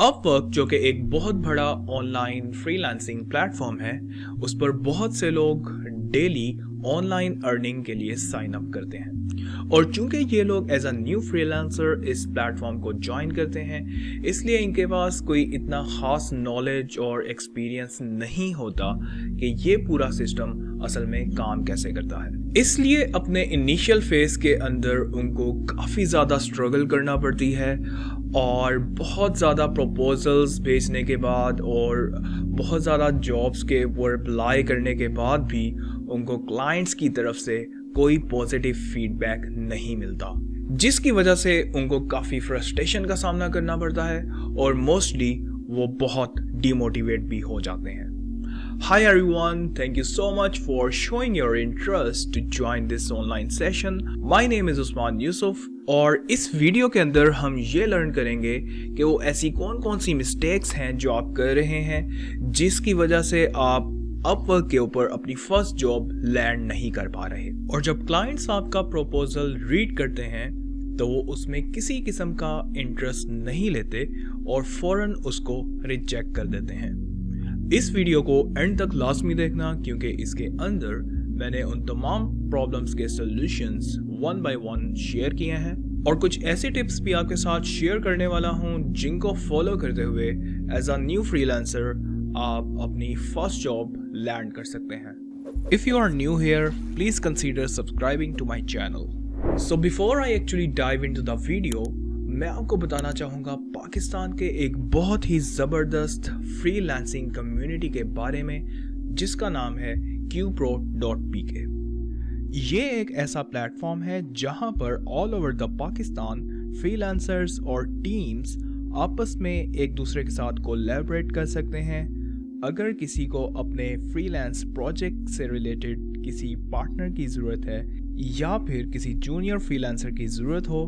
Upwork जो कि एक बहुत बड़ा ऑनलाइन फ्रीलांसिंग प्लेटफॉर्म है, उस पर बहुत से लोग डेली ऑनलाइन अर्निंग के लिए साइन अप करते हैं। और चूंकि ये लोग एज अ न्यू फ्रीलांसर इस प्लेटफॉर्म को ज्वाइन करते हैं, इसलिए इनके पास कोई इतना खास नॉलेज और एक्सपीरियंस नहीं होता कि ये पूरा सिस्टम असल में काम कैसे करता है। इसलिए अपने इनिशियल फेज के अंदर उनको काफ़ी ज़्यादा स्ट्रगल करना पड़ती है और बहुत ज़्यादा प्रपोजल्स भेजने के बाद और बहुत ज़्यादा जॉब्स के ऊपर अप्लाई करने के बाद भी उनको क्लाइंट्स की तरफ से कोई पॉजिटिव फीडबैक नहीं मिलता, जिसकी वजह से उनको काफ़ी फ्रस्ट्रेशन का सामना करना पड़ता है और मोस्टली वो बहुत डिमोटिवेट भी हो जाते हैं। Hi everyone, thank you so much for showing your interest to join this online session. My name is Usman Yusuf और इस वीडियो के अंदर हम ये लर्न करेंगे कि वो ऐसी कौन कौन सी मिस्टेक्स हैं जो आप कर रहे हैं जिसकी वजह से आप अपवर्क के ऊपर अपनी फर्स्ट जॉब लैंड नहीं कर पा रहे। और जब क्लाइंट्स आपका प्रपोजल रीड करते हैं तो वो उसमें किसी किस्म का इंटरेस्ट नहीं लेते और फौरन उसको रिजेक्ट कर देते हैं। इस वीडियो को एंड तक लाजमी देखना, क्योंकि इसके अंदर मैंने उन तमाम प्रॉब्लम्स के solutions one by one share किए हैं और कुछ ऐसे टिप्स भी आपके साथ शेयर करने वाला हूं जिनको फॉलो करते हुए एज अ न्यू फ्रीलांसर आप अपनी फर्स्ट जॉब लैंड कर सकते हैं। If you are new here, please consider subscribing to my channel. So before I actually dive into the video, मैं आपको बताना चाहूँगा पाकिस्तान के एक बहुत ही ज़बरदस्त फ्रीलांसिंग कम्युनिटी के बारे में जिसका नाम है qpro.pk। ये एक ऐसा प्लेटफॉर्म है जहां पर all over the Pakistan freelancers और टीम्स आपस में एक दूसरे के साथ कोलैबोरेट कर सकते हैं। अगर किसी को अपने फ्रीलांस प्रोजेक्ट से रिलेटेड किसी पार्टनर की ज़रूरत है या फिर किसी जूनियर फ्रीलांसर की ज़रूरत हो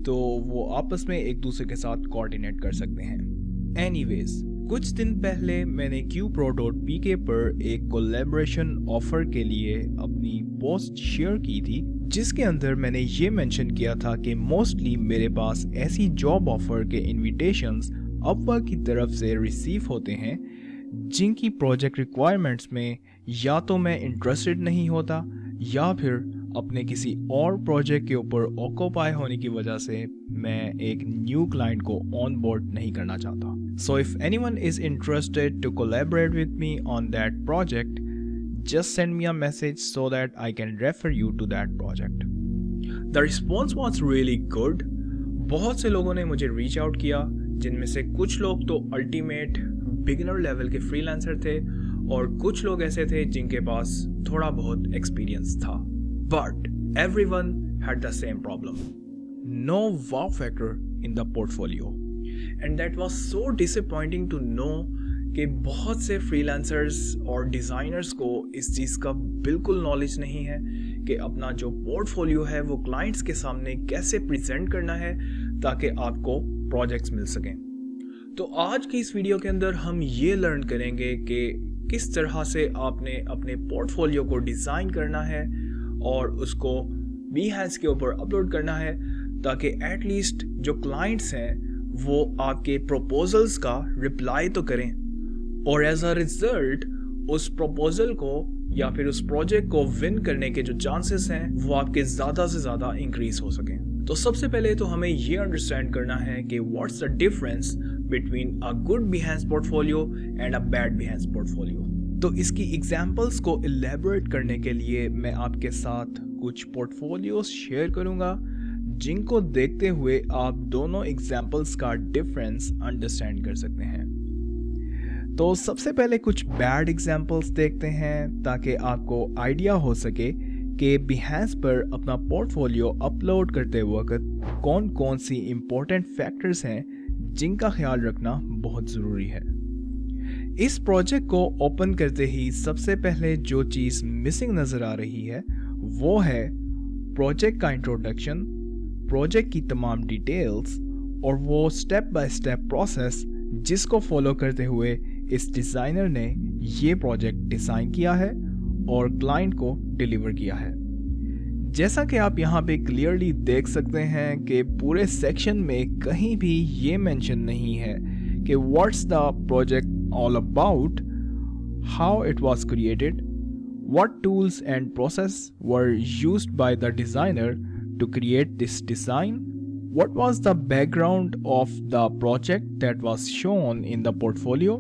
तो वो आपस में एक दूसरे के साथ कोऑर्डिनेट कर सकते हैं। एनीवेज, कुछ दिन पहले मैंने qpro.pk पर एक कोलैबोरेशन ऑफर के लिए अपनी पोस्ट शेयर की थी, जिसके अंदर मैंने ये मेंशन किया था कि मोस्टली मेरे पास ऐसी जॉब ऑफर के इनविटेशंस अपवर्क की तरफ से रिसीव होते हैं जिनकी प्रोजेक्ट रिक्वायरमेंट्स में या तो मैं इंटरेस्टेड नहीं होता या फिर अपने किसी और प्रोजेक्ट के ऊपर ऑक्यूपाई होने की वजह से मैं एक न्यू क्लाइंट को ऑन बोर्ड नहीं करना चाहता। So if anyone is interested to collaborate with me on that project, just send me a message so that I can refer you to that project. The response was really good. बहुत से लोगों ने मुझे reach out किया, जिनमें से कुछ लोग तो अल्टीमेट बिगिनर लेवल के फ्रीलांसर थे और कुछ लोग ऐसे थे जिनके पास थोड़ा बहुत एक्सपीरियंस था। But everyone had the same problem. No wow factor in the portfolio. And that was so disappointing to know कि बहुत से फ्रीलांसर्स और डिज़ाइनर्स को इस चीज़ का बिल्कुल नॉलेज नहीं है कि अपना जो पोर्टफोलियो है वो क्लाइंट्स के सामने कैसे प्रेजेंट करना है ताकि आपको प्रोजेक्ट्स मिल सकें। तो आज की इस वीडियो के अंदर हम ये लर्न करेंगे कि किस तरह से आपने अपने पोर्टफोलियो को डिज़ाइन करना है और उसको Behance के ऊपर अपलोड करना है ताकि एटलीस्ट जो क्लाइंट्स हैं वो आपके प्रपोजल्स का रिप्लाई तो करें और एज अ रिजल्ट उस प्रपोजल को या फिर उस प्रोजेक्ट को विन करने के जो चांसेस हैं वो आपके ज़्यादा से ज़्यादा इंक्रीज हो सकें। तो सबसे पहले तो हमें ये अंडरस्टैंड करना है कि what's the difference between a good Behance portfolio and a bad Behance portfolio. तो इसकी एग्जाम्पल्स को इलेबोरेट करने के लिए मैं आपके साथ कुछ पोर्टफोलियोज शेयर करूंगा जिनको देखते हुए आप दोनों एग्जाम्पल्स का डिफरेंस अंडरस्टैंड कर सकते हैं। तो सबसे पहले कुछ बैड एग्जाम्पल्स देखते हैं ताकि आपको आइडिया हो सके कि Behance पर अपना पोर्टफोलियो अपलोड करते वक्त कौन कौन सी इम्पोर्टेंट फैक्टर्स हैं जिनका ख्याल रखना बहुत ज़रूरी है। इस प्रोजेक्ट को ओपन करते ही सबसे पहले जो चीज़ मिसिंग नज़र आ रही है वो है प्रोजेक्ट का इंट्रोडक्शन, प्रोजेक्ट की तमाम डिटेल्स और वो स्टेप बाय स्टेप प्रोसेस जिसको फॉलो करते हुए इस डिज़ाइनर ने ये प्रोजेक्ट डिज़ाइन किया है और क्लाइंट को डिलीवर किया है। जैसा कि आप यहाँ पे क्लियरली देख सकते हैं कि पूरे सेक्शन में कहीं भी ये मेंशन नहीं है कि what's the project all about, how it was created, what tools and process were used by the designer to create this design, what was the background of the project that was shown in the portfolio,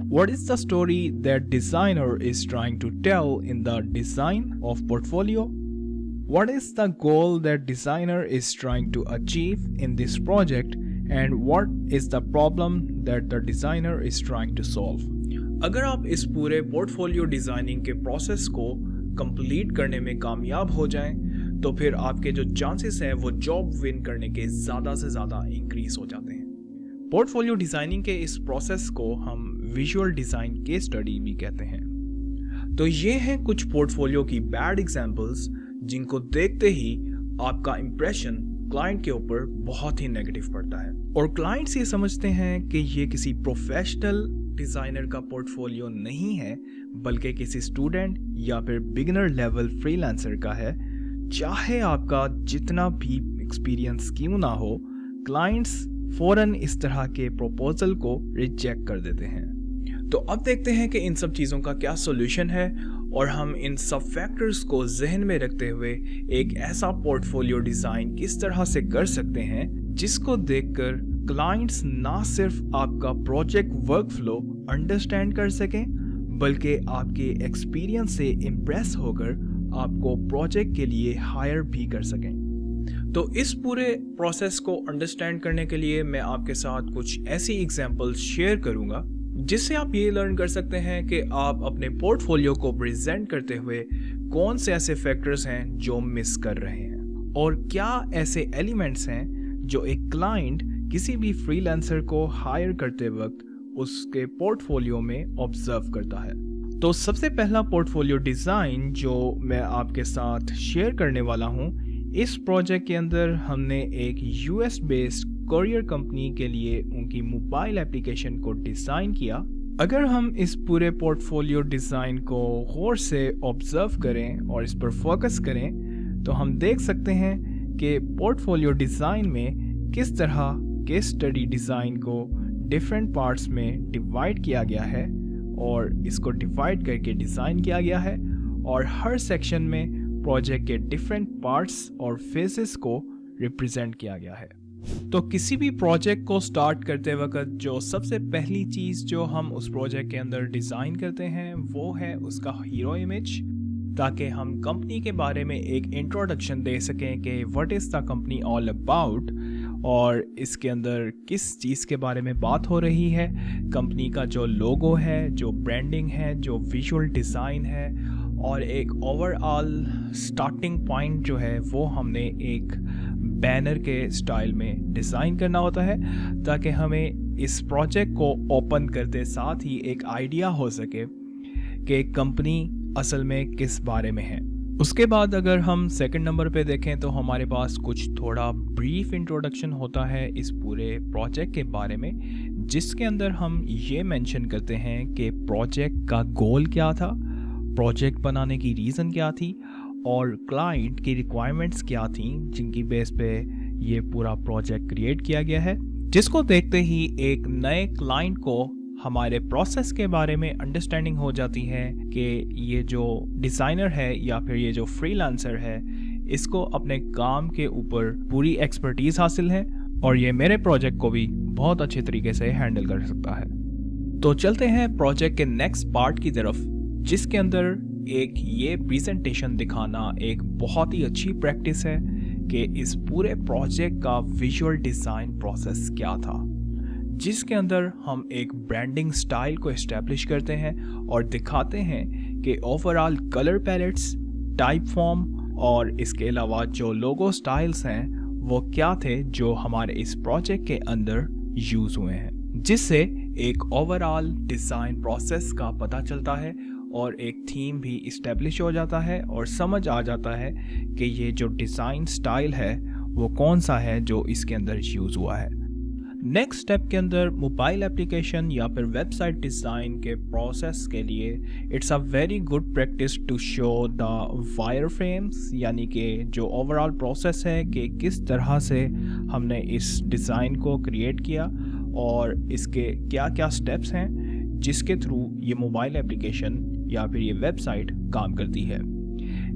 what is the story that designer is trying to tell in the design of portfolio, what is the goal that designer is trying to achieve in this project, and what is the problem that the designer is trying to solve. अगर आप इस पूरे portfolio designing के process को complete करने में कामयाब हो जाएं, तो फिर आपके जो चांसेस हैं वो जॉब विन करने के ज़्यादा से ज़्यादा इंक्रीज हो जाते हैं। पोर्टफोलियो डिज़ाइनिंग के इस प्रोसेस को हम विजुअल डिज़ाइन केस स्टडी भी कहते हैं। तो ये हैं कुछ पोर्टफोलियो की बैड एग्जांपल्स जिनको देखते ही आपका इंप्रेशन क्लाइंट के ऊपर बहुत ही नेगेटिव पड़ता है, और क्लाइंट्स ये समझते हैं कि ये किसी प्रोफेशनल डिज़ाइनर का पोर्टफोलियो नहीं है, बल्कि किसी स्टूडेंट या फिर बिगिनर लेवल फ्रीलांसर का है। चाहे आपका जितना भी एक्सपीरियंस क्यों ना हो, क्लाइंट्स फौरन इस तरह के प्रपोजल को रिजेक्ट कर देते हैं। तो अब देखते हैं कि इन सब चीज़ों का क्या सोल्यूशन है, और हम इन सब फैक्टर्स को जहन में रखते हुए एक ऐसा पोर्टफोलियो डिज़ाइन किस तरह से कर सकते हैं जिसको देखकर क्लाइंट्स ना सिर्फ आपका प्रोजेक्ट वर्कफ्लो अंडरस्टैंड कर सकें, बल्कि आपके एक्सपीरियंस से इम्प्रेस होकर आपको प्रोजेक्ट के लिए हायर भी कर सकें। तो इस पूरे प्रोसेस को अंडरस्टैंड करने के लिए मैं आपके साथ कुछ ऐसी एग्जांपल्स शेयर करूंगा जिससे आप ये लर्न कर सकते हैं कि आप अपने पोर्टफोलियो को प्रेजेंट करते हुए कौन से ऐसे फैक्टर्स हैं जो मिस कर रहे हैं, और क्या ऐसे एलिमेंट्स हैं जो एक क्लाइंट किसी भी फ्रीलांसर को हायर करते वक्त उसके पोर्टफोलियो में ऑब्जर्व करता है। तो सबसे पहला पोर्टफोलियो डिज़ाइन जो मैं आपके साथ शेयर करने वाला हूँ, इस प्रोजेक्ट के अंदर हमने एक यूएस बेस्ड कोरियर कंपनी के लिए उनकी मोबाइल एप्लीकेशन को डिज़ाइन किया। अगर हम इस पूरे पोर्टफोलियो डिज़ाइन को गौर से ऑब्जर्व करें और इस पर फोकस करें, तो हम देख सकते हैं कि पोर्टफोलियो डिज़ाइन में किस तरह केस स्टडी डिज़ाइन को डिफरेंट पार्ट्स में डिवाइड किया गया है, और इसको डिवाइड करके डिज़ाइन किया गया है, और हर सेक्शन में प्रोजेक्ट के डिफरेंट पार्ट्स और फेजेस को रिप्रेजेंट किया गया है। तो किसी भी प्रोजेक्ट को स्टार्ट करते वक्त जो सबसे पहली चीज़ जो हम उस प्रोजेक्ट के अंदर डिज़ाइन करते हैं वो है उसका हीरो इमेज, ताकि हम कंपनी के बारे में एक इंट्रोडक्शन दे सकें कि what is the company all about, और इसके अंदर किस चीज़ के बारे में बात हो रही है। कंपनी का जो लोगो है, जो ब्रांडिंग है, जो विजुअल डिज़ाइन है, और एक ओवरऑल स्टार्टिंग पॉइंट जो है वो हमने एक बैनर के स्टाइल में डिज़ाइन करना होता है, ताकि हमें इस प्रोजेक्ट को ओपन करते साथ ही एक आइडिया हो सके कि कंपनी असल में किस बारे में है। उसके बाद अगर हम सेकंड नंबर पे देखें तो हमारे पास कुछ थोड़ा ब्रीफ इंट्रोडक्शन होता है इस पूरे प्रोजेक्ट के बारे में, जिसके अंदर हम ये मेंशन करते हैं कि प्रोजेक्ट का गोल क्या था, प्रोजेक्ट बनाने की रीज़न क्या थी, और क्लाइंट की रिक्वायरमेंट्स क्या थी जिनकी बेस पे ये पूरा प्रोजेक्ट क्रिएट किया गया है, जिसको देखते ही एक नए क्लाइंट को हमारे प्रोसेस के बारे में अंडरस्टैंडिंग हो जाती है कि ये जो डिज़ाइनर है या फिर ये जो फ्रीलांसर है, इसको अपने काम के ऊपर पूरी एक्सपर्टीज़ हासिल है और ये मेरे प्रोजेक्ट को भी बहुत अच्छे तरीके से हैंडल कर सकता है। तो चलते हैं प्रोजेक्ट के नेक्स्ट पार्ट की तरफ, जिसके अंदर एक ये प्रेजेंटेशन दिखाना एक बहुत ही अच्छी प्रैक्टिस है कि इस पूरे प्रोजेक्ट का विजुअल डिज़ाइन प्रोसेस क्या था, जिसके अंदर हम एक ब्रांडिंग स्टाइल को एस्टैब्लिश करते हैं और दिखाते हैं कि overall colour pallets, type form और इसके अलावा जो लोगो स्टाइल्स हैं वो क्या थे जो हमारे इस प्रोजेक्ट के अंदर यूज़ हुए हैं, जिससे एक ओवरऑल डिज़ाइन प्रोसेस का पता चलता है और एक थीम भी इस्टेब्लिश हो जाता है और समझ आ जाता है कि ये जो डिज़ाइन स्टाइल है वो कौन सा है जो इसके अंदर यूज़ हुआ है। नेक्स्ट स्टेप के अंदर मोबाइल एप्लीकेशन या फिर वेबसाइट डिज़ाइन के प्रोसेस के लिए it's a very good practice to show the wireframes, यानी कि जो ओवरऑल प्रोसेस है कि किस तरह से हमने इस डिज़ाइन को क्रिएट किया और इसके क्या क्या स्टेप्स हैं जिसके थ्रू ये मोबाइल एप्लीकेशन या फिर ये वेबसाइट काम करती है।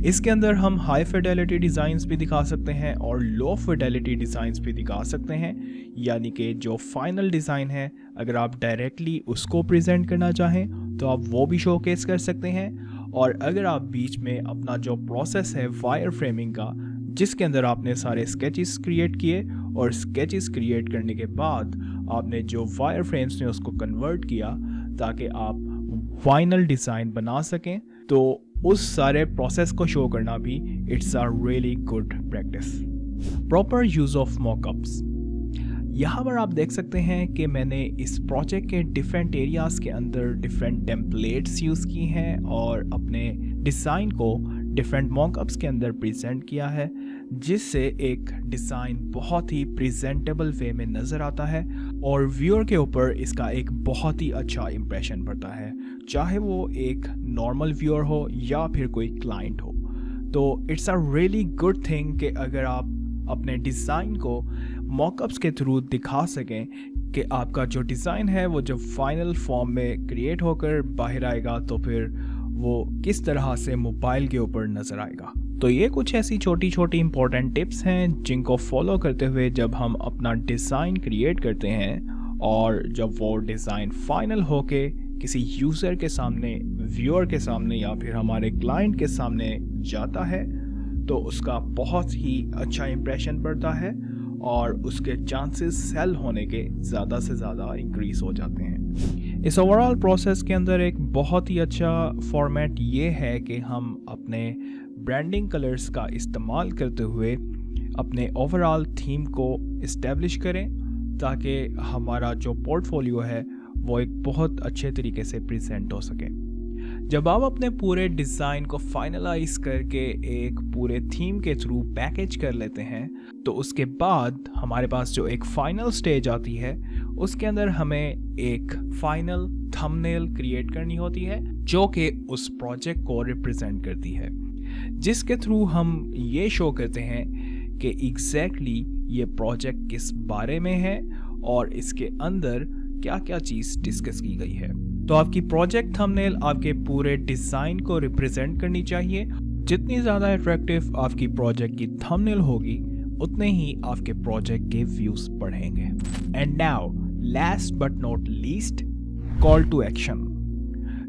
इसके अंदर हम हाई फिडेलिटी डिज़ाइंस भी दिखा सकते हैं और लो फिडेलिटी डिज़ाइंस भी दिखा सकते हैं, यानी कि जो फाइनल डिज़ाइन है अगर आप डायरेक्टली उसको प्रेजेंट करना चाहें तो आप वो भी शोकेस कर सकते हैं। और अगर आप बीच में अपना जो प्रोसेस है वायर फ्रेमिंग का, जिसके अंदर आपने सारे स्केचेस क्रिएट किए और स्केचेस क्रिएट करने के बाद आपने जो वायर फ्रेम्स ने उसको कन्वर्ट किया ताकि आप फाइनल डिज़ाइन बना सकें, तो उस सारे प्रोसेस को शो करना भी it's a really good practice. Proper use of mockups. यहाँ पर आप देख सकते हैं कि मैंने इस प्रोजेक्ट के डिफरेंट एरियाज़ के अंदर डिफरेंट टेम्पलेट्स यूज़ की हैं और अपने डिज़ाइन को डिफरेंट मॉकअप्स के अंदर प्रेजेंट किया है, जिससे एक डिज़ाइन बहुत ही प्रेजेंटेबल वे में नज़र आता है और व्यूअर के ऊपर इसका एक बहुत ही अच्छा इम्प्रेशन पड़ता है, चाहे वो एक नॉर्मल व्यूअर हो या फिर कोई क्लाइंट हो। तो it's a really good thing कि अगर आप अपने डिज़ाइन को मॉकअप्स के थ्रू दिखा सकें कि आपका जो डिज़ाइन है वो जब फाइनल फॉर्म में क्रिएट होकर बाहर आएगा तो फिर वो किस तरह से मोबाइल के ऊपर नज़र आएगा। तो ये कुछ ऐसी छोटी छोटी इंपॉर्टेंट टिप्स हैं जिनको फॉलो करते हुए जब हम अपना डिज़ाइन क्रिएट करते हैं और जब वो डिज़ाइन फाइनल होके किसी यूज़र के सामने, व्यूअर के सामने या फिर हमारे क्लाइंट के सामने जाता है तो उसका बहुत ही अच्छा इंप्रेशन पड़ता है और उसके चांसेस सेल होने के ज़्यादा से ज़्यादा इंक्रीज़ हो जाते हैं। इस ओवरऑल प्रोसेस के अंदर एक बहुत ही अच्छा फॉर्मेट ये है कि हम अपने ब्रांडिंग कलर्स का इस्तेमाल करते हुए अपने ओवरऑल थीम को इस्टेब्लिश करें ताकि हमारा जो पोर्टफोलियो है वो एक बहुत अच्छे तरीके से प्रेजेंट हो सके। जब आप अपने पूरे डिज़ाइन को फाइनलाइज करके एक पूरे थीम के थ्रू पैकेज कर लेते हैं तो उसके बाद हमारे पास जो एक फाइनल स्टेज आती है उसके अंदर हमें एक फाइनल थंबनेल क्रिएट करनी होती है जो कि उस प्रोजेक्ट को रिप्रेजेंट करती है, जिसके थ्रू हम ये शो करते हैं कि एग्जैक्टली ये प्रोजेक्ट किस बारे में है और इसके अंदर क्या क्या चीज़ डिस्कस की गई है। तो आपकी प्रोजेक्ट थंबनेल आपके पूरे डिज़ाइन को रिप्रेजेंट करनी चाहिए। जितनी ज़्यादा अट्रैक्टिव आपकी प्रोजेक्ट की थंबनेल होगी उतने ही आपके प्रोजेक्ट के व्यूज़ बढ़ेंगे। And now last but not least, call to action.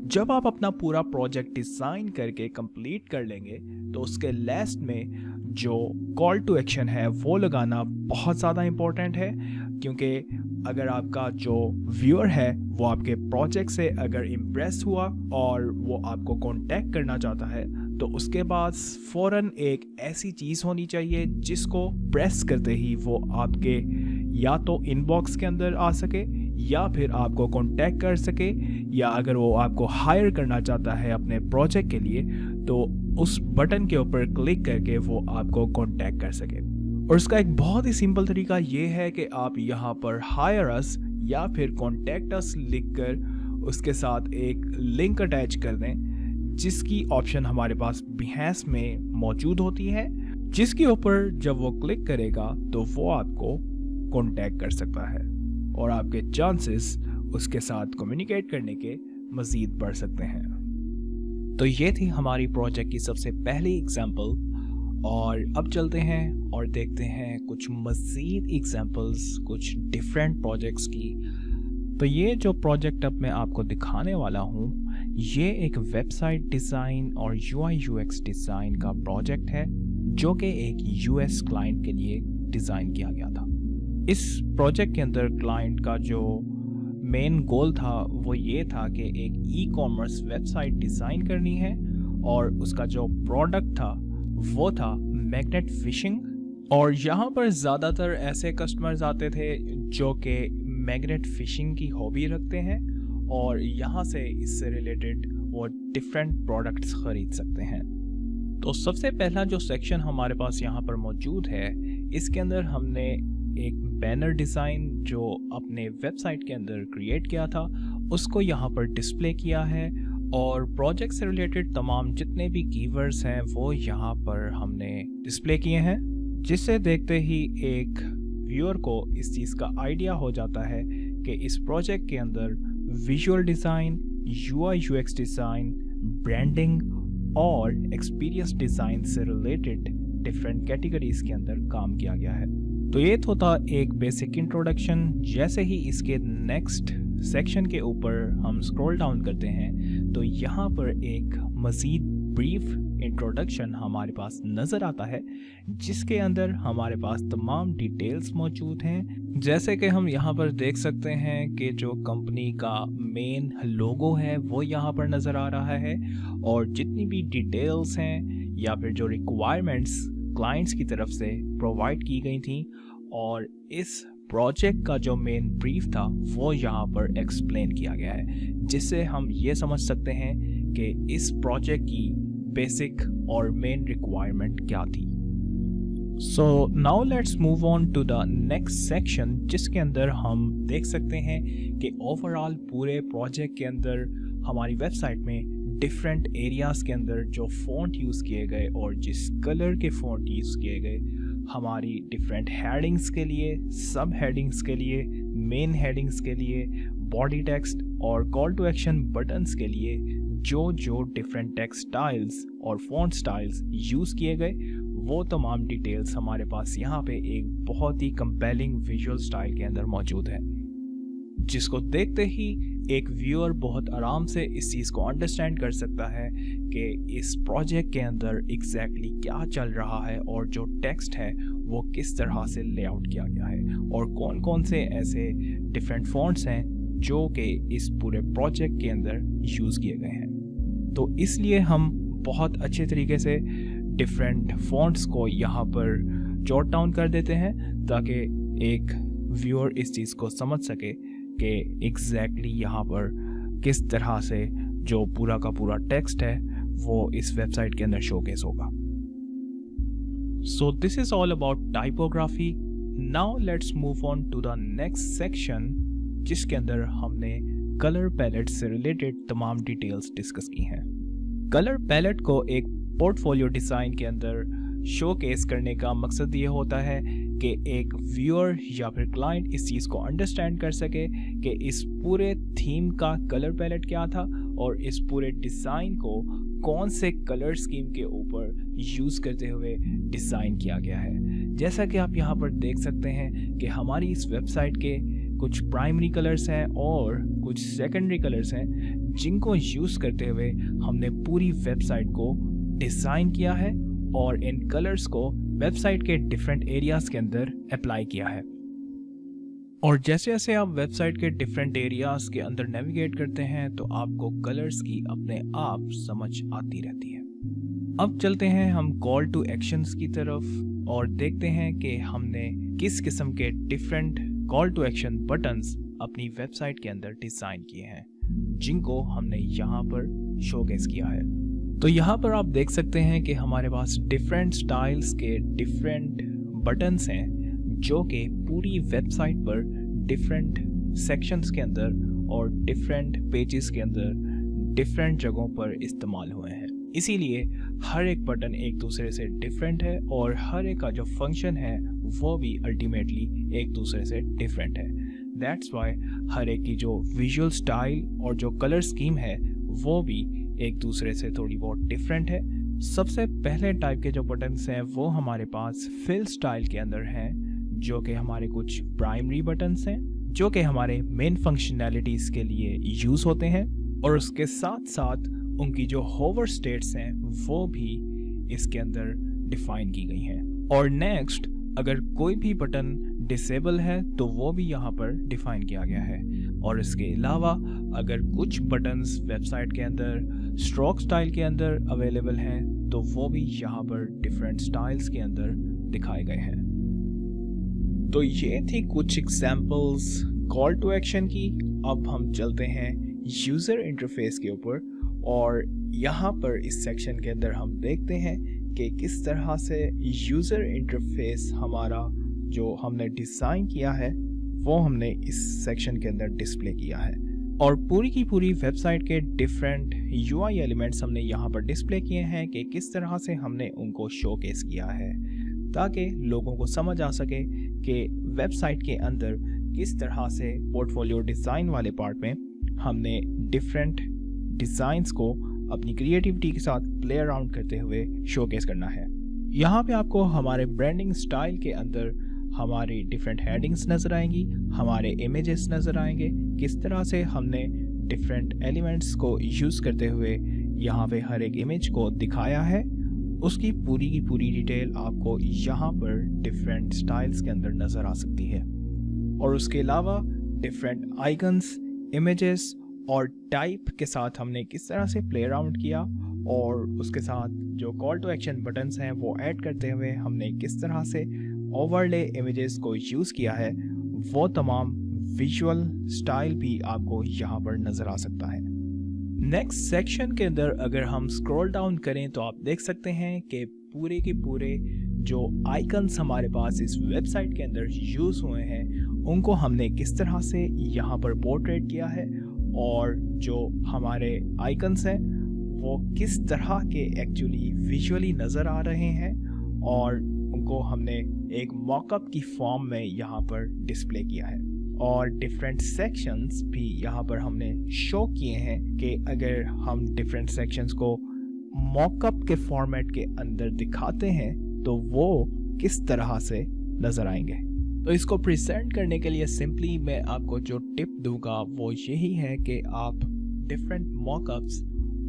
जब आप अपना पूरा प्रोजेक्ट डिज़ाइन करके कंप्लीट कर लेंगे तो उसके लास्ट में जो कॉल टू एक्शन है वो लगाना बहुत ज़्यादा इम्पोर्टेंट है, क्योंकि अगर आपका जो व्यूअर है वो आपके प्रोजेक्ट से अगर इम्प्रेस हुआ और वो आपको कांटेक्ट करना चाहता है तो उसके बाद फ़ौरन एक ऐसी चीज़ होनी चाहिए जिसको प्रेस करते ही वो आपके या तो इनबॉक्स के अंदर आ सके या फिर आपको कांटेक्ट कर सके, या अगर वो आपको हायर करना चाहता है अपने प्रोजेक्ट के लिए तो उस बटन के ऊपर क्लिक करके वो आपको कांटेक्ट कर सके। और इसका एक बहुत ही सिंपल तरीका ये है कि आप यहाँ पर हायर अस या फिर कॉन्टैक्ट अस लिखकर उसके साथ एक लिंक अटैच कर दें, जिसकी ऑप्शन हमारे पास बिहेंस में मौजूद होती है, जिसके ऊपर जब वो क्लिक करेगा तो वो आपको कॉन्टैक्ट कर सकता है और आपके चांसेस उसके साथ कम्युनिकेट करने के मज़ीद बढ़ सकते हैं। तो ये थी हमारी प्रोजेक्ट की सबसे पहली एग्जाम्पल, और अब चलते हैं और देखते हैं कुछ मज़ीद एग्जाम्पल्स कुछ डिफरेंट प्रोजेक्ट्स की। तो ये जो प्रोजेक्ट अब मैं आपको दिखाने वाला हूँ ये एक वेबसाइट डिज़ाइन और UI UX डिज़ाइन का प्रोजेक्ट है जो कि एक US क्लाइंट के लिए डिज़ाइन किया गया था। इस प्रोजेक्ट के अंदर क्लाइंट का जो मेन गोल था वो ये था कि एक ई-कॉमर्स वेबसाइट डिज़ाइन करनी है और उसका जो प्रोडक्ट था वो था मैग्नेट फिशिंग। और यहाँ पर ज़्यादातर ऐसे कस्टमर्स आते थे जो कि मैग्नेट फिशिंग की हॉबी रखते हैं और यहाँ से इससे रिलेटेड वो डिफरेंट प्रोडक्ट्स ख़रीद सकते हैं। तो सबसे पहला जो सेक्शन हमारे पास यहाँ पर मौजूद है इसके अंदर हमने एक बैनर डिज़ाइन जो अपने वेबसाइट के अंदर क्रिएट किया था उसको यहाँ पर डिस्प्ले किया है और प्रोजेक्ट से रिलेटेड तमाम जितने भी कीवर्ड्स हैं वो यहाँ पर हमने डिस्प्ले किए हैं, जिससे देखते ही एक व्यूअर को इस चीज़ का आइडिया हो जाता है कि इस प्रोजेक्ट के अंदर visual design, UI UX design, branding और एक्सपीरियंस डिज़ाइन से रिलेटेड डिफरेंट कैटेगरीज के अंदर काम किया गया है। तो ये तो था एक बेसिक इंट्रोडक्शन। जैसे ही इसके नेक्स्ट सेक्शन के ऊपर हम स्क्रॉल डाउन करते हैं तो यहाँ पर एक मज़ीद ब्रीफ इंट्रोडक्शन हमारे पास नज़र आता है, जिसके अंदर हमारे पास तमाम डिटेल्स मौजूद हैं। जैसे कि हम यहाँ पर देख सकते हैं कि जो कंपनी का मेन लोगो है वो यहाँ पर नज़र आ रहा है, और जितनी भी डिटेल्स हैं या फिर जो रिक्वायरमेंट्स क्लाइंट्स की तरफ से प्रोवाइड की गई थी, और इस प्रोजेक्ट का जो मेन ब्रीफ था वो यहाँ पर एक्सप्लेन किया गया है, जिससे हम ये समझ सकते हैं कि इस प्रोजेक्ट की बेसिक और मेन रिक्वायरमेंट क्या थी। So now let's move on to the next section, जिसके अंदर हम देख सकते हैं कि ओवरऑल पूरे प्रोजेक्ट के अंदर हमारी वेबसाइट में डिफरेंट एरियाज़ के अंदर जो फ़ॉन्ट यूज़ किए गए और जिस कलर के फ़ॉन्ट यूज़ किए गए, हमारी डिफरेंट हेडिंग्स के लिए, सब हेडिंग्स के लिए, मेन हेडिंग्स के लिए, बॉडी टेक्स्ट और कॉल टू एक्शन बटन्स के लिए जो डिफरेंट टेक्स्ट स्टाइल्स और फॉन्ट स्टाइल्स यूज़ किए गए, वो तमाम डिटेल्स हमारे पास यहाँ पे एक बहुत ही कंपेलिंग विजुअल स्टाइल के अंदर मौजूद है, जिसको देखते ही एक व्यूअर बहुत आराम से इस चीज़ को अंडरस्टैंड कर सकता है कि इस प्रोजेक्ट के अंदर एग्जैक्टली क्या चल रहा है और जो टेक्स्ट है वो किस तरह से लेआउट किया गया है और कौन कौन से ऐसे डिफरेंट फॉन्ट्स हैं जो कि इस पूरे प्रोजेक्ट के अंदर यूज़ किए गए हैं। तो इसलिए हम बहुत अच्छे तरीके से डिफरेंट फॉन्ट्स को यहाँ पर जॉट डाउन कर देते हैं ताकि एक व्यूअर इस चीज़ को समझ सके कि एग्जैक्टली यहाँ पर किस तरह से जो पूरा का पूरा टेक्स्ट है वो इस वेबसाइट के अंदर शोकेस होगा। So this is all about typography. Now let's move on to the next section, जिसके अंदर हमने कलर पैलेट से रिलेटेड तमाम डिटेल्स डिस्कस की हैं। कलर पैलेट को एक पोर्टफोलियो डिज़ाइन के अंदर शोकेस करने का मकसद ये होता है कि एक व्यूअर या फिर क्लाइंट इस चीज़ को अंडरस्टैंड कर सके कि इस पूरे थीम का कलर पैलेट क्या था और इस पूरे डिज़ाइन को कौन से कलर स्कीम के ऊपर यूज़ करते हुए डिज़ाइन किया गया है। जैसा कि आप यहाँ पर देख सकते हैं कि हमारी इस वेबसाइट के कुछ प्राइमरी कलर्स हैं और कुछ सेकेंडरी कलर्स हैं, जिनको यूज़ करते हुए हमने पूरी वेबसाइट को डिज़ाइन किया है और इन कलर्स को वेबसाइट के डिफरेंट एरियाज़ के अंदर अप्लाई किया है। और जैसे जैसे आप वेबसाइट के डिफरेंट एरियाज़ के अंदर नेविगेट करते हैं तो आपको कलर्स की अपने आप समझ आती रहती है। अब चलते हैं हम कॉल टू एक्शंस की तरफ और देखते हैं कि हमने किस किस्म के different call to action buttons अपनी वेबसाइट के अंदर डिज़ाइन किए हैं, जिनको हमने यहाँ पर शोकेस किया है। तो यहाँ पर आप देख सकते हैं कि हमारे पास डिफरेंट स्टाइल्स के डिफरेंट बटन्स हैं जो कि पूरी वेबसाइट पर डिफरेंट सेक्शंस के अंदर और डिफरेंट पेजेस के अंदर डिफरेंट जगहों पर इस्तेमाल हुए हैं। इसीलिए हर एक बटन एक दूसरे से डिफरेंट है और हर एक का जो फंक्शन है वो भी अल्टीमेटली एक दूसरे से डिफरेंट है। दैट्स वाई हर एक की जो विजुअल स्टाइल और जो कलर स्कीम है वो भी एक दूसरे से थोड़ी बहुत डिफरेंट है। सबसे पहले टाइप के जो बटन्स हैं वो हमारे पास फिल स्टाइल के अंदर हैं, जो कि हमारे कुछ प्राइमरी बटन्स हैं जो कि हमारे मेन फंक्शनैलिटीज़ के लिए यूज़ होते हैं, और उसके साथ साथ उनकी जो होवर स्टेट्स हैं वो भी इसके अंदर डिफाइन की गई हैं। और नेक्स्ट, अगर कोई भी बटन डिसेबल है तो वो भी यहाँ पर डिफाइन किया गया है। और इसके अलावा अगर कुछ बटन्स वेबसाइट के अंदर स्ट्रोक स्टाइल के अंदर अवेलेबल हैं तो वो भी यहाँ पर डिफरेंट स्टाइल्स के अंदर दिखाए गए हैं। तो ये थी कुछ एग्जाम्पल्स कॉल टू एक्शन की। अब हम चलते हैं यूज़र इंटरफेस के ऊपर, और यहाँ पर इस सेक्शन के अंदर हम देखते हैं कि किस तरह से यूज़र इंटरफेस हमारा जो हमने डिज़ाइन किया है वो हमने इस सेक्शन के अंदर डिस्प्ले किया है। और पूरी की पूरी वेबसाइट के डिफरेंट UI एलिमेंट्स हमने यहाँ पर डिस्प्ले किए हैं कि किस तरह से हमने उनको शोकेस किया है, ताकि लोगों को समझ आ सके कि वेबसाइट के अंदर किस तरह से पोर्टफोलियो डिज़ाइन वाले पार्ट में हमने डिफरेंट डिज़ाइंस को अपनी क्रिएटिविटी के साथ प्ले अराउंड करते हुए शोकेस करना है। यहाँ पे आपको हमारे ब्रांडिंग स्टाइल के अंदर हमारी डिफरेंट हेडिंग्स नज़र आएंगी, हमारे इमेजेस नज़र आएंगे, किस तरह से हमने डिफरेंट एलिमेंट्स को यूज़ करते हुए यहाँ पे हर एक इमेज को दिखाया है। उसकी पूरी की पूरी डिटेल आपको यहाँ पर डिफरेंट स्टाइल्स के अंदर नज़र आ सकती है। और उसके अलावा डिफरेंट आइकन्स, इमेजेस और टाइप के साथ हमने किस तरह से प्ले अराउंड किया, और उसके साथ जो कॉल टू एक्शन बटन्स हैं वो ऐड करते हुए हमने किस तरह से ओवरले इमेजेस को यूज़ किया है, वो तमाम विजुअल स्टाइल भी आपको यहाँ पर नज़र आ सकता है। नेक्स्ट सेक्शन के अंदर अगर हम स्क्रॉल डाउन करें तो आप देख सकते हैं कि पूरे के पूरे जो आइकन्स हमारे पास इस वेबसाइट के अंदर यूज़ हुए हैं उनको हमने किस तरह से यहाँ पर पोर्ट्रेट किया है, और जो हमारे आइकन्स हैं वो किस तरह के एक्चुअली विजुअली नज़र आ रहे हैं, और उनको हमने एक मॉकअप की फॉर्म में यहाँ पर डिस्प्ले किया है। और डिफरेंट सेक्शंस भी यहाँ पर हमने शो किए हैं कि अगर हम डिफरेंट सेक्शंस को मॉकअप के फॉर्मेट के अंदर दिखाते हैं तो वो किस तरह से नज़र आएंगे। तो इसको प्रेजेंट करने के लिए सिंपली मैं आपको जो टिप दूंगा वो यही है कि आप डिफरेंट मॉकअप्स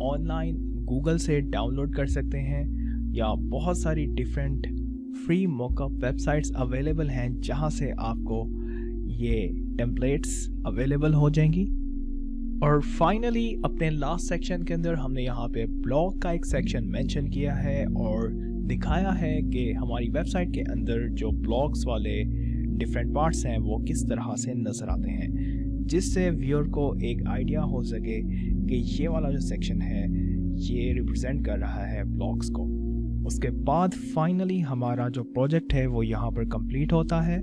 ऑनलाइन गूगल से डाउनलोड कर सकते हैं, या बहुत सारी different free mock-up websites available हैं जहां से आपको ये टेम्पलेट्स अवेलेबल हो जाएंगी। और फाइनली अपने लास्ट सेक्शन के अंदर हमने यहाँ पे ब्लॉग का एक सेक्शन मेंशन किया है और दिखाया है कि हमारी वेबसाइट के अंदर जो ब्लॉग्स वाले डिफरेंट पार्ट्स हैं वो किस तरह से नज़र आते हैं, जिससे व्यूअर को एक आइडिया हो सके कि ये वाला जो सेक्शन है ये रिप्रेजेंट कर रहा है ब्लॉग्स को। उसके बाद फाइनली हमारा जो प्रोजेक्ट है वो यहाँ पर कंप्लीट होता है,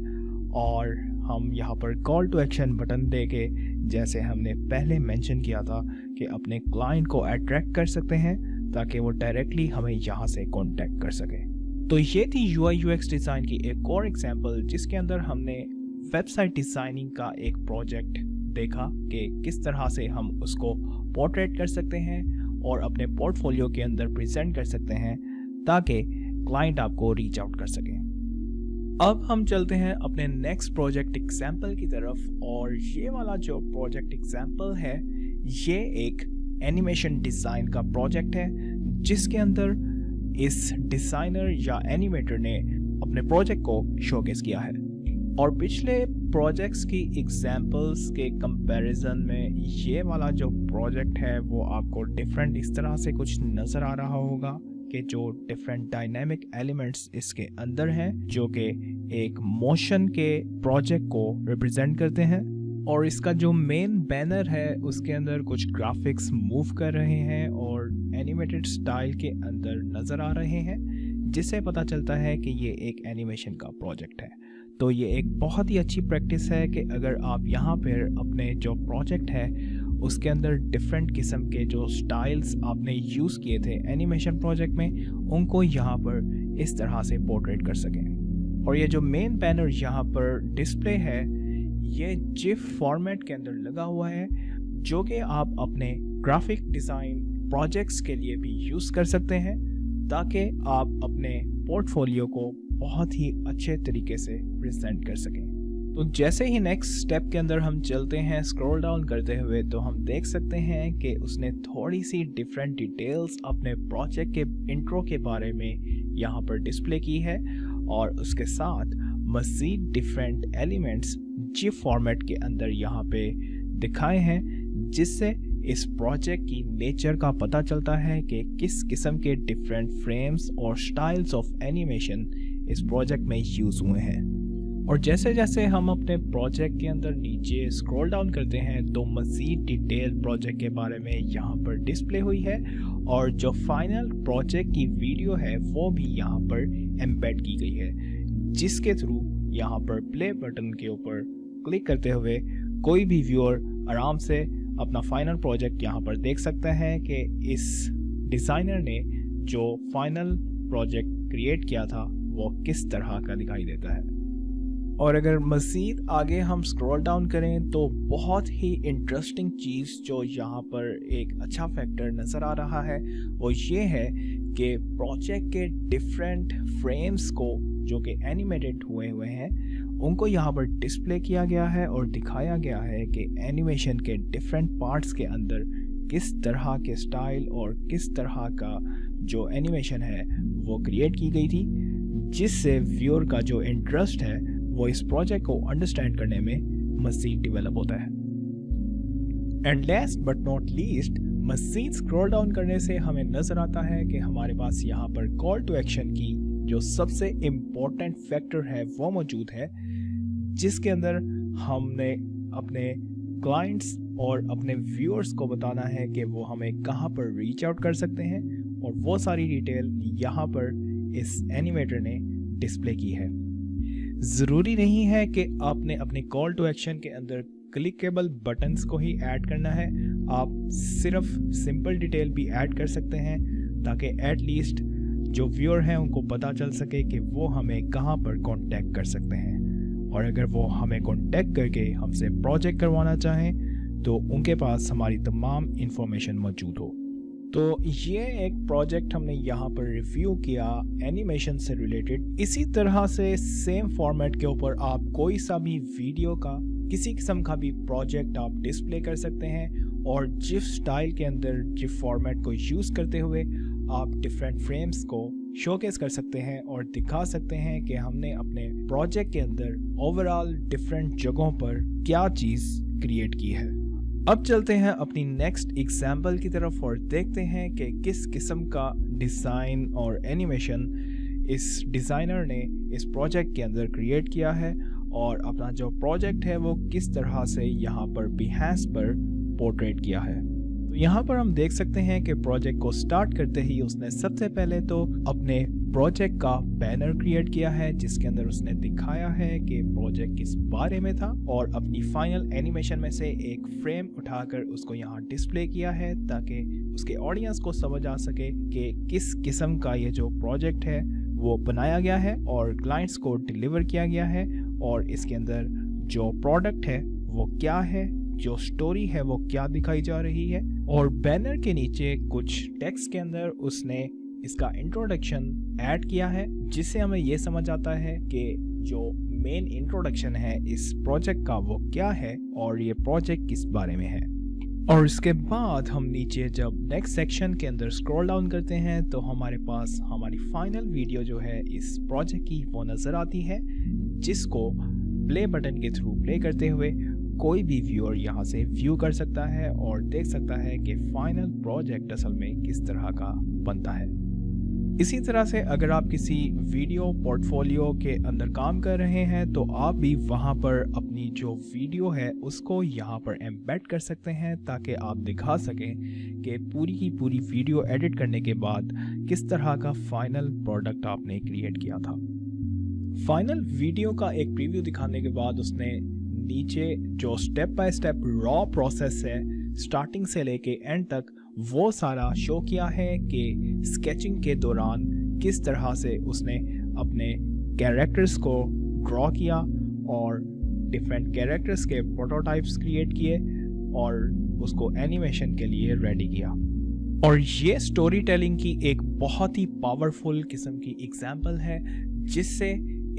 और हम यहाँ पर कॉल टू एक्शन बटन देके जैसे हमने पहले मेंशन किया था कि अपने क्लाइंट को अट्रैक्ट कर सकते हैं ताकि वो डायरेक्टली हमें यहाँ से कांटेक्ट कर सके। तो ये थी UI UX डिज़ाइन की एक और एग्जांपल जिसके अंदर हमने वेबसाइट डिज़ाइनिंग का एक प्रोजेक्ट देखा कि किस तरह से हम उसको पोर्ट्रेट कर सकते हैं और अपने पोर्टफोलियो के अंदर प्रेजेंट कर सकते हैं ताकि क्लाइंट आपको रीच आउट कर सकें। अब हम चलते हैं अपने नेक्स्ट प्रोजेक्ट एग्जाम्पल की तरफ, और ये वाला जो प्रोजेक्ट एग्जाम्पल है ये एक एनिमेशन डिज़ाइन का प्रोजेक्ट है जिसके अंदर इस डिज़ाइनर या एनिमेटर ने अपने प्रोजेक्ट को शोकेस किया है। और पिछले प्रोजेक्ट्स की एग्जाम्पल्स के कंपैरिजन में ये वाला जो प्रोजेक्ट है वो आपको डिफरेंट इस तरह से कुछ नज़र आ रहा होगा कि जो डिफरेंट डायनामिक एलिमेंट्स इसके अंदर हैं जो कि एक मोशन के प्रोजेक्ट को रिप्रेजेंट करते हैं, और इसका जो मेन बैनर है उसके अंदर कुछ ग्राफिक्स मूव कर रहे हैं और एनिमेटेड स्टाइल के अंदर नज़र आ रहे हैं, जिससे पता चलता है कि ये एक एनिमेशन का प्रोजेक्ट है। तो ये एक बहुत ही अच्छी प्रैक्टिस है कि अगर आप यहाँ पर अपने जो प्रोजेक्ट है उसके अंदर डिफरेंट किस्म के जो स्टाइल्स आपने यूज़ किए थे एनिमेशन प्रोजेक्ट में उनको यहाँ पर इस तरह से पोर्ट्रेट कर सकें। और ये जो मेन बैनर यहाँ पर डिस्प्ले है ये जिफ फॉर्मेट के अंदर लगा हुआ है जो कि आप अपने ग्राफिक डिज़ाइन प्रोजेक्ट्स के लिए भी यूज़ कर सकते हैं ताकि आप अपने पोर्टफोलियो को बहुत ही अच्छे तरीके से प्रेजेंट कर सकें। तो जैसे ही नेक्स्ट स्टेप के अंदर हम चलते हैं स्क्रॉल डाउन करते हुए तो हम देख सकते हैं कि उसने थोड़ी सी डिफरेंट डिटेल्स अपने प्रोजेक्ट के इंट्रो के बारे में यहाँ पर डिस्प्ले की है, और उसके साथ मज़ीद डिफरेंट एलिमेंट्स जिफ फॉर्मेट के अंदर यहाँ पे दिखाए हैं, जिससे इस प्रोजेक्ट की नेचर का पता चलता है कि किस किस्म के डिफरेंट फ्रेम्स और स्टाइल्स ऑफ एनिमेशन इस प्रोजेक्ट में यूज़ हुए हैं। और जैसे जैसे हम अपने प्रोजेक्ट के अंदर नीचे स्क्रॉल डाउन करते हैं तो मज़ीद डिटेल प्रोजेक्ट के बारे में यहाँ पर डिस्प्ले हुई है, और जो फाइनल प्रोजेक्ट की वीडियो है वो भी यहाँ पर एम्बेड की गई है, जिसके थ्रू यहाँ पर प्ले बटन के ऊपर क्लिक करते हुए कोई भी व्यूअर आराम से अपना फाइनल प्रोजेक्ट यहाँ पर देख सकता है कि इस डिज़ाइनर ने जो फाइनल प्रोजेक्ट क्रिएट किया था वो किस तरह का दिखाई देता है। और अगर मज़ीद आगे हम स्क्रॉल डाउन करें तो बहुत ही इंटरेस्टिंग चीज़ जो यहाँ पर एक अच्छा फैक्टर नज़र आ रहा है वो ये है कि प्रोजेक्ट के डिफरेंट फ्रेम्स को जो कि एनिमेटेड हुए हैं उनको यहाँ पर डिस्प्ले किया गया है और दिखाया गया है कि एनिमेशन के डिफरेंट पार्ट्स के अंदर किस तरह के स्टाइल और किस तरह का जो एनिमेशन है वो क्रिएट की गई थी, जिससे व्यूअर का जो इंटरेस्ट है वो इस प्रोजेक्ट को अंडरस्टैंड करने में मज़ीद डेवलप होता है। And last but not least, मज़ीद स्क्रॉल डाउन करने से हमें नज़र आता है कि हमारे पास यहाँ पर कॉल टू एक्शन की जो सबसे इम्पोर्टेंट फैक्टर है वो मौजूद है, जिसके अंदर हमने अपने क्लाइंट्स और अपने व्यूअर्स को बताना है कि वो हमें कहाँ पर रीच आउट कर सकते हैं, और वो सारी डिटेल यहाँ पर इस एनिमेटर ने डिस्प्ले की है। ज़रूरी नहीं है कि आपने अपने कॉल टू एक्शन के अंदर क्लिकेबल बटन्स को ही ऐड करना है, आप सिर्फ सिंपल डिटेल भी ऐड कर सकते हैं ताकि एट लीस्ट जो व्यूअर हैं उनको पता चल सके कि वो हमें कहाँ पर कांटेक्ट कर सकते हैं, और अगर वो हमें कांटेक्ट करके हमसे प्रोजेक्ट करवाना चाहें तो उनके पास हमारी तमाम इंफॉर्मेशन मौजूद हो। तो ये एक प्रोजेक्ट हमने यहाँ पर रिव्यू किया एनिमेशन से रिलेटेड। इसी तरह से सेम फॉर्मेट के ऊपर आप कोई सा भी वीडियो का किसी किस्म का भी प्रोजेक्ट आप डिस्प्ले कर सकते हैं, और जिस स्टाइल के अंदर जिस फॉर्मेट को यूज़ करते हुए आप डिफरेंट फ्रेम्स को शोकेस कर सकते हैं और दिखा सकते हैं कि हमने अपने प्रोजेक्ट के अंदर ओवरऑल डिफरेंट जगहों पर क्या चीज़ क्रिएट की है। अब चलते हैं अपनी नेक्स्ट एग्जाम्पल की तरफ और देखते हैं कि किस किस्म का डिज़ाइन और एनिमेशन इस डिज़ाइनर ने इस प्रोजेक्ट के अंदर क्रिएट किया है, और अपना जो प्रोजेक्ट है वो किस तरह से यहाँ पर बिहेंस पर पोर्ट्रेट किया है। तो यहाँ पर हम देख सकते हैं कि प्रोजेक्ट को स्टार्ट करते ही उसने सबसे पहले तो अपने प्रोजेक्ट का बैनर क्रिएट किया है, जिसके अंदर उसने दिखाया है कि प्रोजेक्ट किस बारे में था, और अपनी फाइनल एनिमेशन में से एक फ्रेम उठाकर उसको यहाँ डिस्प्ले किया है ताकि उसके ऑडियंस को समझ आ सके कि किस किस्म का ये जो प्रोजेक्ट है वो बनाया गया है और क्लाइंट्स को डिलीवर किया गया है, और इसके अंदर जो प्रोडक्ट है वो क्या है, जो स्टोरी है वो क्या दिखाई जा रही है। और बैनर के नीचे कुछ टेक्स्ट के अंदर उसने इसका इंट्रोडक्शन ऐड किया है, जिससे हमें ये समझ आता है कि जो मेन इंट्रोडक्शन है इस प्रोजेक्ट का वो क्या है और ये प्रोजेक्ट किस बारे में है। और इसके बाद हम नीचे जब नेक्स्ट सेक्शन के अंदर स्क्रॉल डाउन करते हैं तो हमारे पास हमारी फाइनल वीडियो जो है इस प्रोजेक्ट की वो नज़र आती है, जिसको प्ले बटन के थ्रू प्ले करते हुए कोई भी व्यूअर यहाँ से व्यू कर सकता है और देख सकता है कि फाइनल प्रोजेक्ट असल में किस तरह का बनता है। इसी तरह से अगर आप किसी वीडियो पोर्टफोलियो के अंदर काम कर रहे हैं तो आप भी वहाँ पर अपनी जो वीडियो है उसको यहाँ पर एम्बेड कर सकते हैं, ताकि आप दिखा सकें कि पूरी की पूरी वीडियो एडिट करने के बाद किस तरह का फाइनल प्रोडक्ट आपने क्रिएट किया था। फाइनल वीडियो का एक प्रीव्यू दिखाने के बाद उसने नीचे जो step by step raw process है स्टार्टिंग से लेके एंड तक वो सारा शो किया है कि स्केचिंग के दौरान किस तरह से उसने अपने कैरेक्टर्स को ड्रॉ किया और डिफरेंट कैरेक्टर्स के प्रोटोटाइप्स क्रिएट किए और उसको एनिमेशन के लिए रेडी किया। और ये स्टोरी टेलिंग की एक बहुत ही पावरफुल किस्म की एग्जाम्पल है, जिससे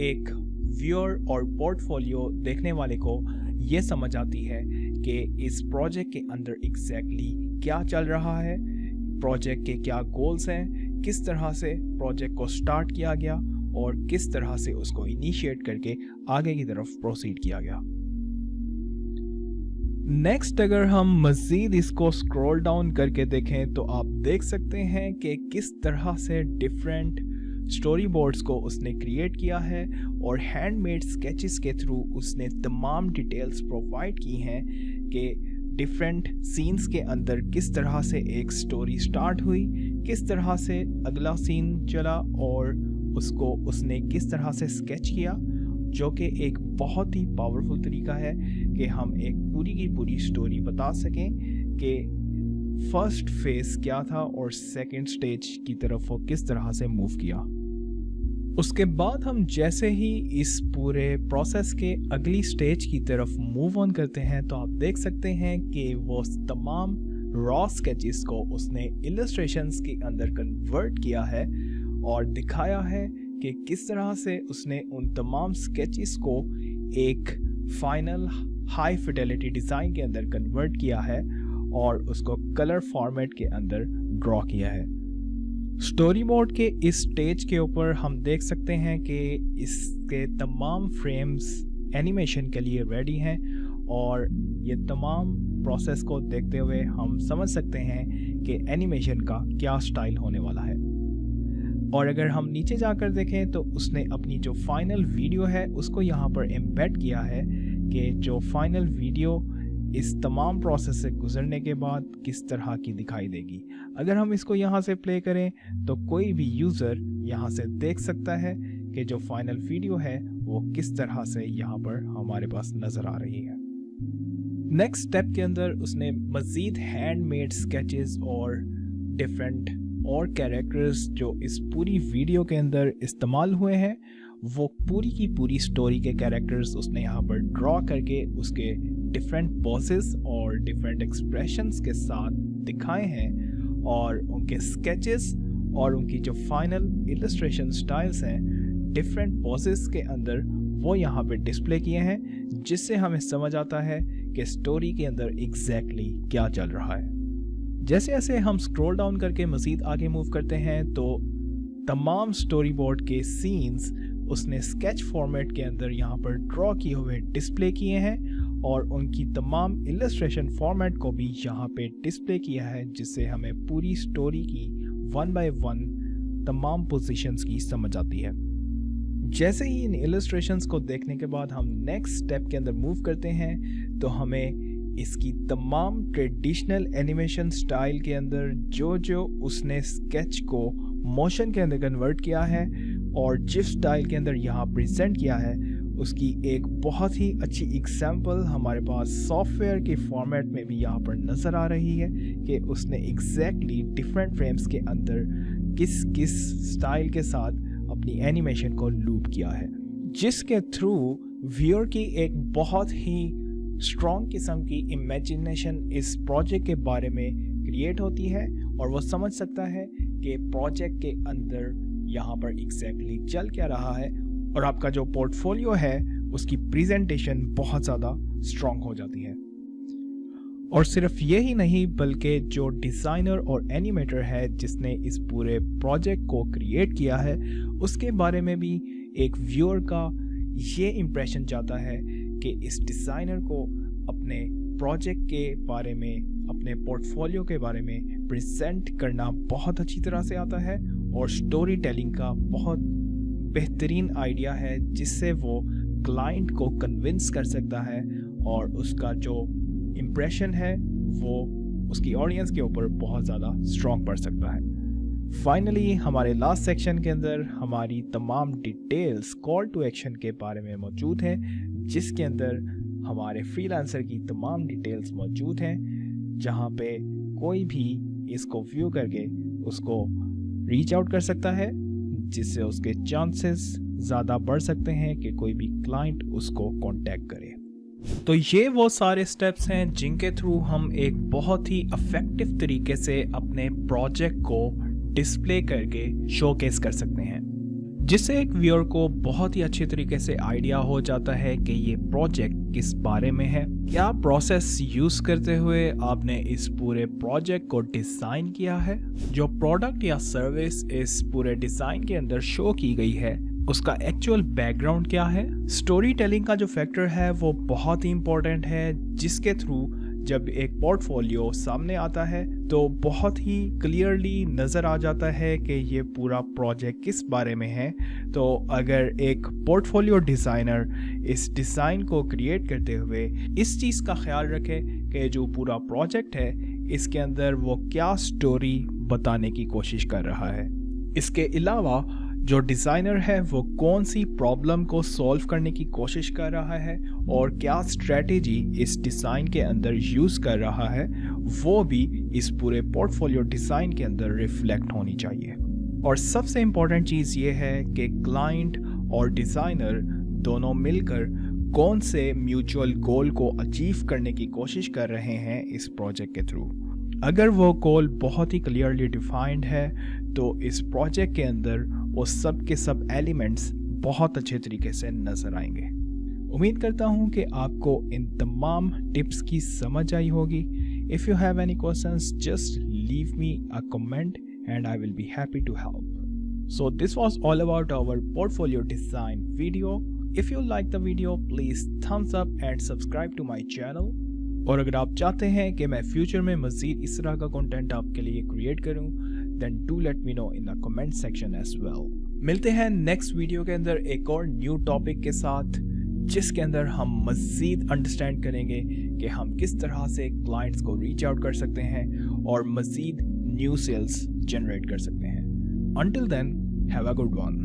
एक व्यूअर और पोर्टफोलियो देखने वाले को ये समझ आती है कि इस प्रोजेक्ट के अंदर एग्जैक्टली क्या चल रहा है, प्रोजेक्ट के क्या गोल्स हैं, किस तरह से प्रोजेक्ट को स्टार्ट किया गया और किस तरह से उसको इनिशिएट करके आगे की तरफ प्रोसीड किया गया। नेक्स्ट अगर हम मज़ीद इसको स्क्रॉल डाउन करके देखें तो आप देख सकते हैं कि किस तरह से डिफरेंट स्टोरी बोर्ड्स को उसने क्रिएट किया है और हैंडमेड स्केचेस के थ्रू उसने तमाम डिटेल्स प्रोवाइड की हैं कि डिफरेंट सीन्स के अंदर किस तरह से एक स्टोरी स्टार्ट हुई, किस तरह से अगला सीन चला और उसको उसने किस तरह से स्केच किया, जो कि एक बहुत ही पावरफुल तरीका है कि हम एक पूरी की पूरी स्टोरी बता सकें कि फर्स्ट फेज क्या था और सेकंड स्टेज की तरफ वो किस तरह से मूव किया। उसके बाद हम जैसे ही इस पूरे प्रोसेस के अगली स्टेज की तरफ मूव ऑन करते हैं तो आप देख सकते हैं कि वो तमाम रॉ स्केचेस को उसने इलस्ट्रेशंस के अंदर कन्वर्ट किया है और दिखाया है कि किस तरह से उसने उन तमाम स्केचेस को एक फाइनल हाई फिडेलिटी डिज़ाइन के अंदर कन्वर्ट किया है और उसको कलर फॉर्मेट के अंदर ड्रॉ किया है। स्टोरी बोर्ड के इस स्टेज के ऊपर हम देख सकते हैं कि इसके तमाम फ्रेम्स एनिमेशन के लिए रेडी हैं और ये तमाम प्रोसेस को देखते हुए हम समझ सकते हैं कि एनिमेशन का क्या स्टाइल होने वाला है। और अगर हम नीचे जाकर देखें तो उसने अपनी जो फाइनल वीडियो है उसको यहाँ पर एम्बेड किया है कि जो फाइनल वीडियो इस तमाम प्रोसेस से गुजरने के बाद किस तरह की दिखाई देगी। अगर हम इसको यहाँ से प्ले करें तो कोई भी यूज़र यहाँ से देख सकता है कि जो फाइनल वीडियो है वो किस तरह से यहाँ पर हमारे पास नज़र आ रही है। नेक्स्ट स्टेप के अंदर उसने मज़ीद हैंडमेड स्केचेस और डिफरेंट और कैरेक्टर्स जो इस पूरी वीडियो के अंदर इस्तेमाल हुए हैं वो पूरी की पूरी स्टोरी के कैरेक्टर्स उसने यहाँ पर ड्रॉ करके उसके डिफरेंट पोजेस और डिफरेंट एक्सप्रेशंस के साथ दिखाए हैं और उनके स्केचेस और उनकी जो फाइनल इलस्ट्रेशन स्टाइल्स हैं डिफरेंट पोजेस के अंदर वो यहाँ पे डिस्प्ले किए हैं, जिससे हमें समझ आता है कि स्टोरी के अंदर एग्जैक्टली क्या चल रहा है। जैसे जैसे हम स्क्रॉल डाउन करके मज़ीद आगे मूव करते हैं तो तमाम स्टोरी बोर्ड के सीन्स उसने स्केच फॉर्मेट के अंदर यहाँ पर ड्रॉ किए हुए डिस्प्ले किए हैं और उनकी तमाम इलस्ट्रेशन फॉर्मेट को भी यहाँ पे डिस्प्ले किया है, जिससे हमें पूरी स्टोरी की 1 बाय 1 तमाम पोजीशंस की समझ आती है। जैसे ही इन इलस्ट्रेशंस को देखने के बाद हम नेक्स्ट स्टेप के अंदर मूव करते हैं तो हमें इसकी तमाम ट्रेडिशनल एनिमेशन स्टाइल के अंदर जो उसने स्केच को मोशन के अंदर कन्वर्ट किया है और जिस स्टाइल के अंदर यहाँ प्रेजेंट किया है उसकी एक बहुत ही अच्छी एग्जांपल हमारे पास सॉफ्टवेयर के फॉर्मेट में भी यहाँ पर नज़र आ रही है कि उसने एग्जैक्टली डिफरेंट फ्रेम्स के अंदर किस किस स्टाइल के साथ अपनी एनिमेशन को लूप किया है, जिसके थ्रू व्यूअर की एक बहुत ही स्ट्रॉन्ग किस्म की इमेजिनेशन इस प्रोजेक्ट के बारे में क्रिएट होती है और वो समझ सकता है कि प्रोजेक्ट के अंदर यहाँ पर एग्जैक्टली चल क्या रहा है और आपका जो पोर्टफोलियो है उसकी प्रेजेंटेशन बहुत ज़्यादा स्ट्रॉन्ग हो जाती है। और सिर्फ यही नहीं बल्कि जो डिज़ाइनर और एनिमेटर है जिसने इस पूरे प्रोजेक्ट को क्रिएट किया है उसके बारे में भी एक व्यूअर का ये इम्प्रेशन जाता है कि इस डिज़ाइनर को अपने प्रोजेक्ट के बारे में अपने पोर्टफोलियो के बारे में प्रेजेंट करना बहुत अच्छी तरह से आता है और स्टोरी टेलिंग का बहुत बेहतरीन आइडिया है, जिससे वो क्लाइंट को कन्विंस कर सकता है और उसका जो इम्प्रेशन है वो उसकी ऑडियंस के ऊपर बहुत ज़्यादा स्ट्रॉन्ग पड़ सकता है। फाइनली हमारे लास्ट सेक्शन के अंदर हमारी तमाम डिटेल्स कॉल टू एक्शन के बारे में मौजूद है, जिसके अंदर हमारे फ्रीलांसर की तमाम डिटेल्स मौजूद हैं, जहां पे कोई भी इसको व्यू करके उसको रीच आउट कर सकता है, जिससे उसके चांसेस ज़्यादा बढ़ सकते हैं कि कोई भी क्लाइंट उसको कांटेक्ट करे। तो ये वो सारे स्टेप्स हैं जिनके थ्रू हम एक बहुत ही इफेक्टिव तरीके से अपने प्रोजेक्ट को डिस्प्ले करके शोकेस कर सकते हैं, जिससे एक व्यूअर को बहुत ही अच्छे तरीके से आइडिया हो जाता है कि ये प्रोजेक्ट किस बारे में है, क्या प्रोसेस यूज़ करते हुए आपने इस पूरे प्रोजेक्ट को डिज़ाइन किया है, जो प्रोडक्ट या सर्विस इस पूरे डिज़ाइन के अंदर शो की गई है उसका एक्चुअल बैकग्राउंड क्या है। स्टोरी टेलिंग का जो फैक्टर है वो बहुत ही इम्पोर्टेंट है, जिसके थ्रू जब एक पोर्टफोलियो सामने आता है तो बहुत ही क्लियरली नज़र आ जाता है कि ये पूरा प्रोजेक्ट किस बारे में है। तो अगर एक पोर्टफोलियो डिज़ाइनर इस डिज़ाइन को क्रिएट करते हुए इस चीज़ का ख्याल रखे कि जो पूरा प्रोजेक्ट है इसके अंदर वो क्या स्टोरी बताने की कोशिश कर रहा है, इसके अलावा जो डिज़ाइनर है वो कौन सी प्रॉब्लम को सॉल्व करने की कोशिश कर रहा है और क्या स्ट्रेटेजी इस डिज़ाइन के अंदर यूज़ कर रहा है, वो भी इस पूरे पोर्टफोलियो डिज़ाइन के अंदर रिफ्लेक्ट होनी चाहिए। और सबसे इम्पोर्टेंट चीज़ ये है कि क्लाइंट और डिज़ाइनर दोनों मिलकर कौन से म्यूचुअल गोल को अचीव करने की कोशिश कर रहे हैं इस प्रोजेक्ट के थ्रू। अगर वो गोल बहुत ही क्लियरली डिफाइंड है तो इस प्रोजेक्ट के अंदर वो सब के सब एलिमेंट्स बहुत अच्छे तरीके से नज़र आएंगे। उम्मीद करता हूँ कि आपको इन तमाम टिप्स की समझ आई होगी। If you have any questions just leave me a comment and I will be happy to help. So this was all about our portfolio design video. If you like the video, please thumbs up and subscribe to my channel. और अगर आप चाहते हैं कि मैं future में मज़ीद इस तरह का कंटेंट आपके लिए क्रिएट करूं, then do let me know in the comment section as well. मिलते हैं नेक्स्ट वीडियो के अंदर एक और न्यू टॉपिक के साथ, जिसके अंदर हम मज़ीद अंडरस्टैंड करेंगे कि हम किस तरह से क्लाइंट्स को रीच आउट कर सकते हैं और मज़ीद न्यू सेल्स जनरेट कर सकते हैं। Until then, have a good one.